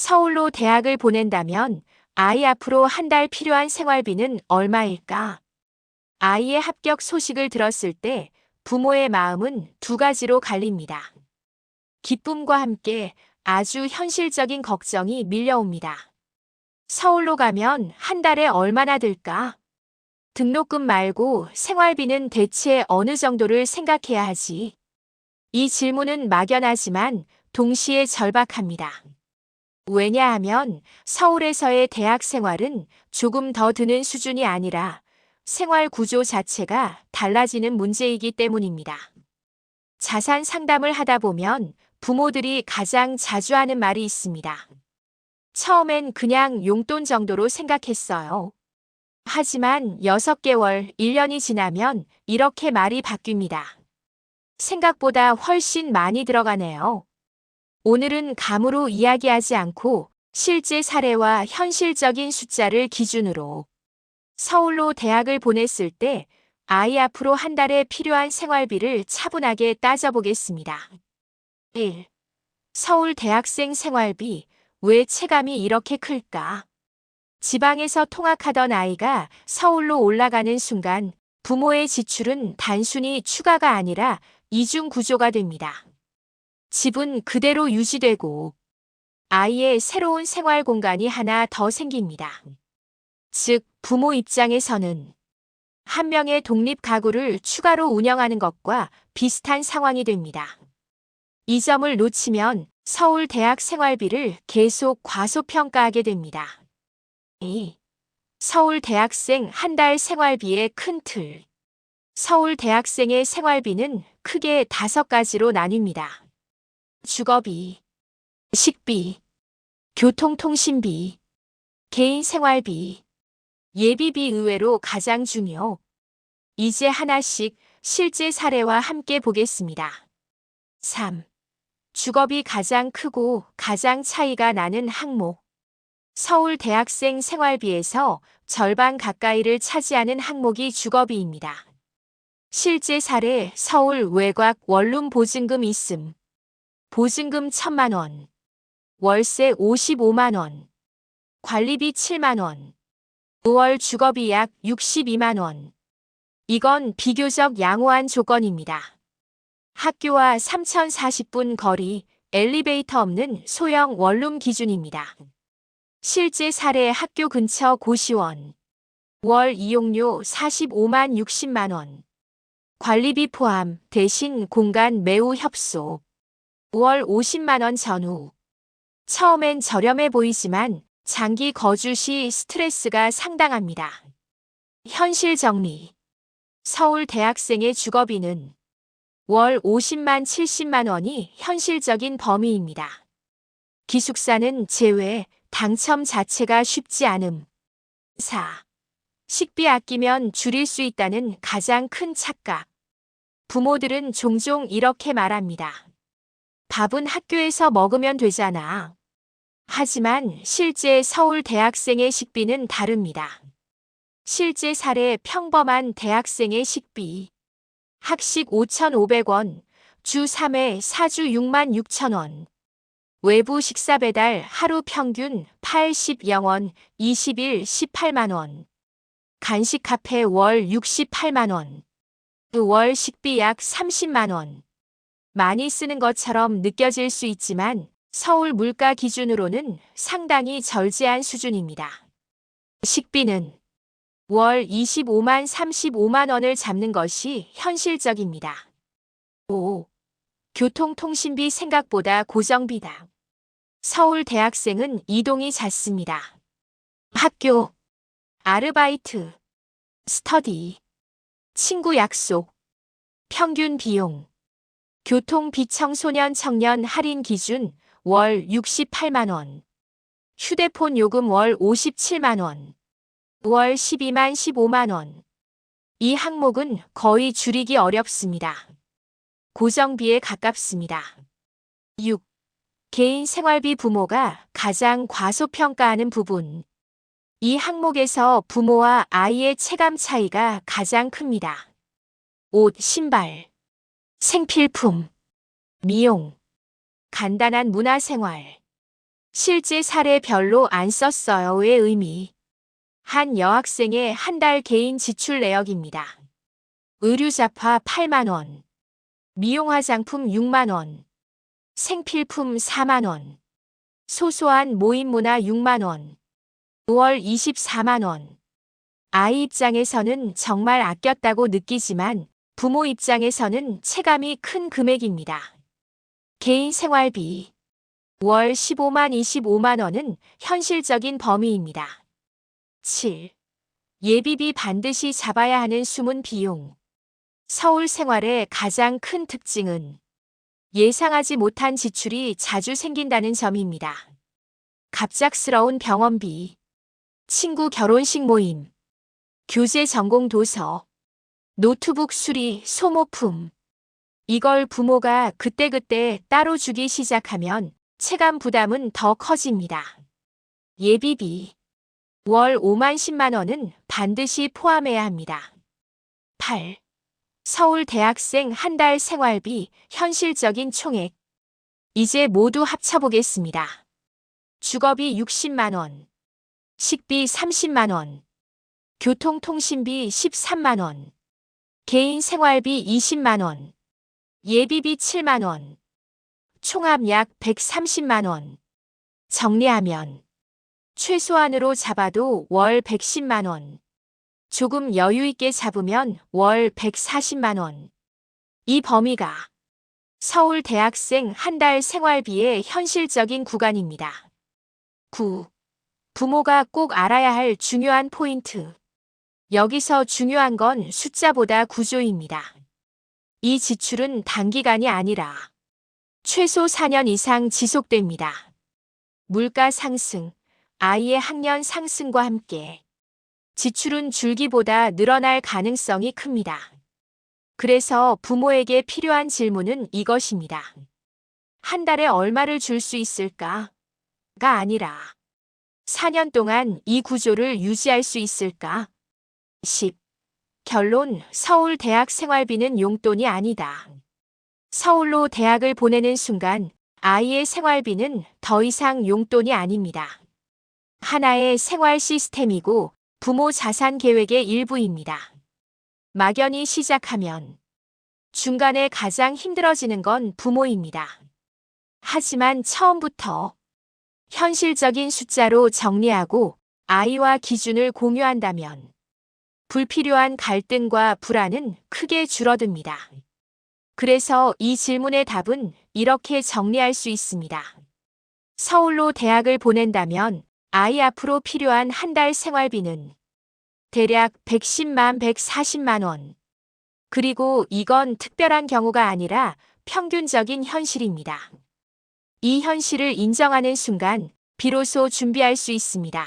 서울로 대학을 보낸다면 아이 앞으로 한 달 필요한 생활비는 얼마일까? 아이의 합격 소식을 들었을 때 부모의 마음은 두 가지로 갈립니다. 기쁨과 함께 아주 현실적인 걱정이 밀려옵니다. 서울로 가면 한 달에 얼마나 들까? 등록금 말고 생활비는 대체 어느 정도를 생각해야 하지? 이 질문은 막연하지만 동시에 절박합니다. 왜냐하면 서울에서의 대학 생활은 조금 더 드는 수준이 아니라 생활 구조 자체가 달라지는 문제이기 때문입니다. 자산 상담을 하다 보면 부모들이 가장 자주 하는 말이 있습니다. 처음엔 그냥 용돈 정도로 생각했어요. 하지만 6개월, 1년이 지나면 이렇게 말이 바뀝니다. 생각보다 훨씬 많이 들어가네요. 오늘은 감으로 이야기하지 않고 실제 사례와 현실적인 숫자를 기준으로 서울로 대학을 보냈을 때 아이 앞으로 한 달에 필요한 생활비를 차분하게 따져보겠습니다. 1. 서울 대학생 생활비. 왜 체감이 이렇게 클까? 지방에서 통학하던 아이가 서울로 올라가는 순간 부모의 지출은 단순히 추가가 아니라 이중 구조가 됩니다. 집은 그대로 유지되고 아이의 새로운 생활 공간이 하나 더 생깁니다. 즉, 부모 입장에서는 한 명의 독립 가구를 추가로 운영하는 것과 비슷한 상황이 됩니다. 이 점을 놓치면 서울 대학 생활비를 계속 과소평가하게 됩니다. 2. 서울 대학생 한 달 생활비의 큰 틀. 서울 대학생의 생활비는 크게 5가지로 나뉩니다. 주거비, 식비, 교통통신비, 개인 생활비, 예비비 의외로 가장 중요. 이제 하나씩 실제 사례와 함께 보겠습니다. 3. 주거비 가장 크고 가장 차이가 나는 항목. 서울 대학생 생활비에서 절반 가까이를 차지하는 항목이 주거비입니다. 실제 사례 서울 외곽 원룸 보증금 있음. 보증금 1,000만 원. 월세 55만 원. 관리비 7만 원. 5월 주거비 약 62만 원. 이건 비교적 양호한 조건입니다. 학교와 3,040분 거리, 엘리베이터 없는 소형 원룸 기준입니다. 실제 사례 학교 근처 고시원. 월 이용료 45만 60만 원. 관리비 포함, 대신 공간 매우 협소. 월 50만 원 전후. 처음엔 저렴해 보이지만 장기 거주 시 스트레스가 상당합니다. 현실 정리. 서울 대학생의 주거비는 월 50만 70만 원이 현실적인 범위입니다. 기숙사는 제외, 당첨 자체가 쉽지 않음. 4. 식비 아끼면 줄일 수 있다는 가장 큰 착각. 부모들은 종종 이렇게 말합니다. 밥은 학교에서 먹으면 되잖아. 하지만 실제 서울 대학생의 식비는 다릅니다. 실제 사례 평범한 대학생의 식비. 학식 5,500원, 주 3회 사주 6만 6천 원. 외부 식사 배달 하루 평균 80영원, 20일 18만 원. 간식 카페 월 68만 원. 월 식비 약 30만 원. 많이 쓰는 것처럼 느껴질 수 있지만 서울 물가 기준으로는 상당히 절제한 수준입니다. 식비는 월 25만 35만 원을 잡는 것이 현실적입니다. 5. 교통통신비 생각보다 고정비다. 서울 대학생은 이동이 잦습니다. 학교, 아르바이트, 스터디, 친구 약속, 평균 비용, 교통비 청소년 청년 할인 기준 월 68만 원, 휴대폰 요금 월 57만 원, 월 12만 15만 원. 이 항목은 거의 줄이기 어렵습니다. 고정비에 가깝습니다. 6. 개인 생활비 부모가 가장 과소평가하는 부분. 이 항목에서 부모와 아이의 체감 차이가 가장 큽니다. 옷, 신발, 생필품, 미용, 간단한 문화생활. 실제 사례 별로 안 썼어요의 의미. 한 여학생의 한 달 개인 지출 내역입니다. 의류잡화 8만 원, 미용 화장품 6만 원, 생필품 4만 원, 소소한 모임 문화 6만 원, 5월 24만 원. 아이 입장에서는 정말 아꼈다고 느끼지만 부모 입장에서는 체감이 큰 금액입니다. 개인 생활비. 월 15만 25만 원은 현실적인 범위입니다. 7. 예비비 반드시 잡아야 하는 숨은 비용. 서울 생활의 가장 큰 특징은 예상하지 못한 지출이 자주 생긴다는 점입니다. 갑작스러운 병원비, 친구 결혼식 모임, 교재 전공 도서, 노트북 수리, 소모품. 이걸 부모가 그때그때 따로 주기 시작하면 체감 부담은 더 커집니다. 예비비. 월 5만 10만 원은 반드시 포함해야 합니다. 8. 서울 대학생 한 달 생활비 현실적인 총액. 이제 모두 합쳐보겠습니다. 주거비 60만 원, 식비 30만 원, 교통통신비 13만 원, 개인 생활비 20만 원, 예비비 7만 원, 총합 약 130만 원. 정리하면 최소한으로 잡아도 월 110만 원. 조금 여유 있게 잡으면 월 140만 원. 이 범위가 서울 대학생 한 달 생활비의 현실적인 구간입니다. 9. 부모가 꼭 알아야 할 중요한 포인트. 여기서 중요한 건 숫자보다 구조입니다. 이 지출은 단기간이 아니라 최소 4년 이상 지속됩니다. 물가 상승, 아이의 학년 상승과 함께 지출은 줄기보다 늘어날 가능성이 큽니다. 그래서 부모에게 필요한 질문은 이것입니다. 한 달에 얼마를 줄 수 있을까?가 아니라 4년 동안 이 구조를 유지할 수 있을까? 10. 결론, 서울 대학 생활비는 용돈이 아니다. 서울로 대학을 보내는 순간 아이의 생활비는 더 이상 용돈이 아닙니다. 하나의 생활 시스템이고 부모 자산 계획의 일부입니다. 막연히 시작하면 중간에 가장 힘들어지는 건 부모입니다. 하지만 처음부터 현실적인 숫자로 정리하고 아이와 기준을 공유한다면 불필요한 갈등과 불안은 크게 줄어듭니다. 그래서 이 질문의 답은 이렇게 정리할 수 있습니다. 서울로 대학을 보낸다면 아이 앞으로 필요한 한 달 생활비는 대략 110만 140만 원. 그리고 이건 특별한 경우가 아니라 평균적인 현실입니다. 이 현실을 인정하는 순간 비로소 준비할 수 있습니다.